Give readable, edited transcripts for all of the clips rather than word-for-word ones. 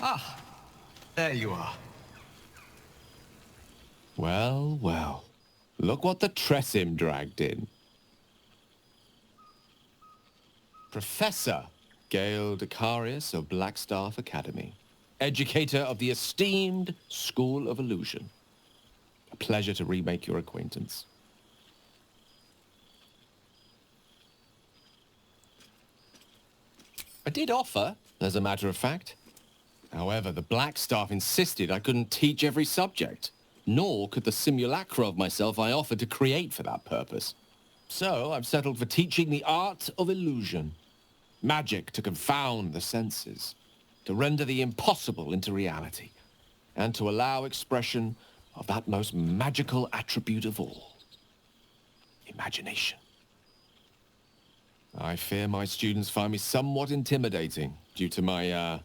Ah, there you are. Well, well. Look what the Tressim dragged in. Professor Gale Decarius of Blackstaff Academy. Educator of the esteemed School of Illusion. A pleasure to remake your acquaintance. I did offer, as a matter of fact. However, the Blackstaff insisted I couldn't teach every subject, nor could the simulacra of myself I offered to create for that purpose. So I've settled for teaching the art of illusion. Magic to confound the senses, to render the impossible into reality, and to allow expression of that most magical attribute of all, imagination. I fear my students find me somewhat intimidating due to my,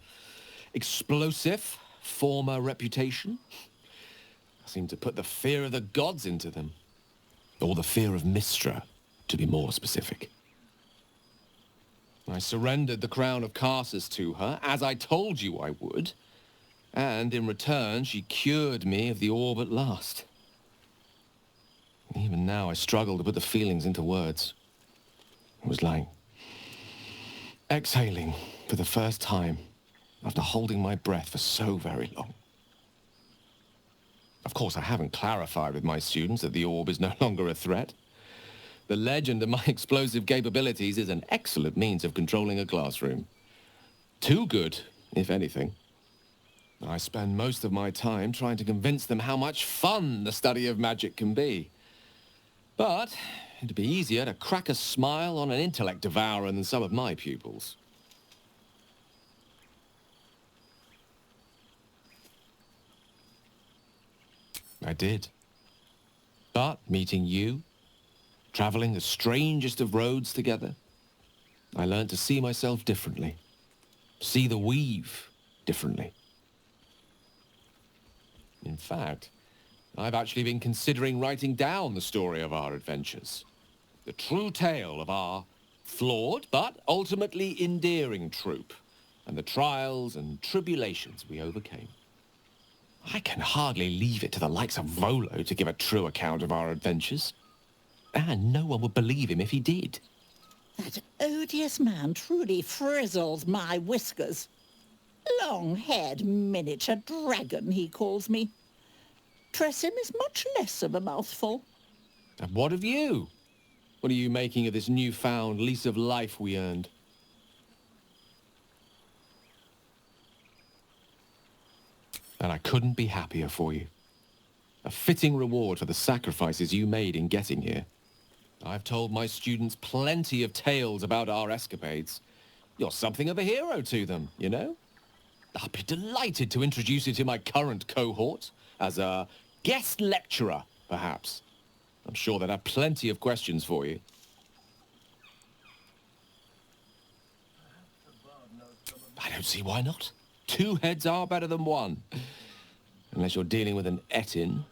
explosive former reputation. I seem to put the fear of the gods into them. Or the fear of Mystra, to be more specific. I surrendered the crown of Carsus to her, as I told you I would. And in return, she cured me of the orb at last. Even now, I struggle to put the feelings into words. It was like exhaling for the first time after holding my breath for so very long. Of course, I haven't clarified with my students that the orb is no longer a threat. The legend of my explosive capabilities is an excellent means of controlling a classroom. Too good, if anything. I spend most of my time trying to convince them how much fun the study of magic can be. But it'd be easier to crack a smile on an intellect devourer than some of my pupils. I did. But meeting you, traveling the strangest of roads together, I learned to see myself differently. See the weave differently. In fact, I've actually been considering writing down the story of our adventures. The true tale of our flawed but ultimately endearing troupe, and the trials and tribulations we overcame. I can hardly leave it to the likes of Volo to give a true account of our adventures. And no one would believe him if he did. That odious man truly frizzles my whiskers. Long-haired miniature dragon, he calls me. Tressim is much less of a mouthful. And what of you? What are you making of this newfound lease of life we earned? And I couldn't be happier for you. A fitting reward for the sacrifices you made in getting here. I've told my students plenty of tales about our escapades. You're something of a hero to them, you know? I'll be delighted to introduce you to my current cohort as a guest lecturer, perhaps. I'm sure they'd have plenty of questions for you. I don't see why not. 2 heads are better than 1. Unless you're dealing with an Etin.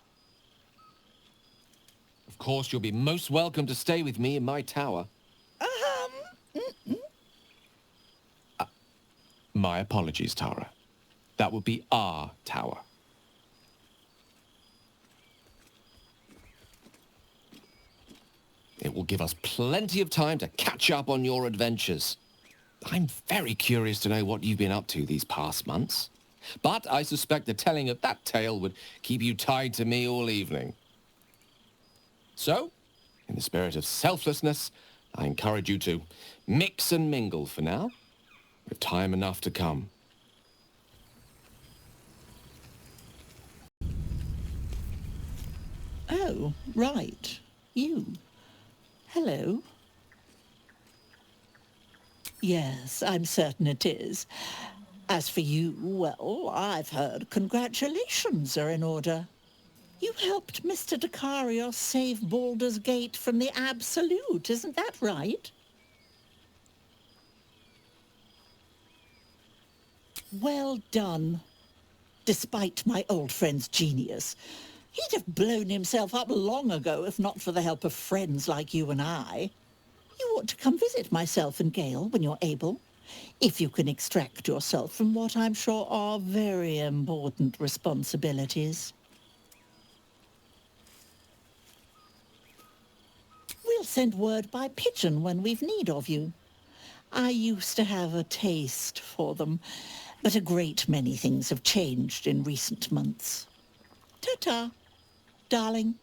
Of course, you'll be most welcome to stay with me in my tower. My apologies, Tara. That would be our tower. It will give us plenty of time to catch up on your adventures. I'm very curious to know what you've been up to these past months. But I suspect the telling of that tale would keep you tied to me all evening. So, in the spirit of selflessness, I encourage you to mix and mingle for now, with time enough to come. Oh, right. You. Hello. Yes, I'm certain it is. As for you, well, I've heard congratulations are in order. You helped Mr. Decarios save Baldur's Gate from the Absolute, isn't that right? Well done. Despite my old friend's genius, he'd have blown himself up long ago if not for the help of friends like you and I. You ought to come visit myself and Gale when you're able. if you can extract yourself from what I'm sure are very important responsibilities. We'll send word by pigeon when we've need of you. I used to have a taste for them, but a great many things have changed in recent months. Ta-ta, darling.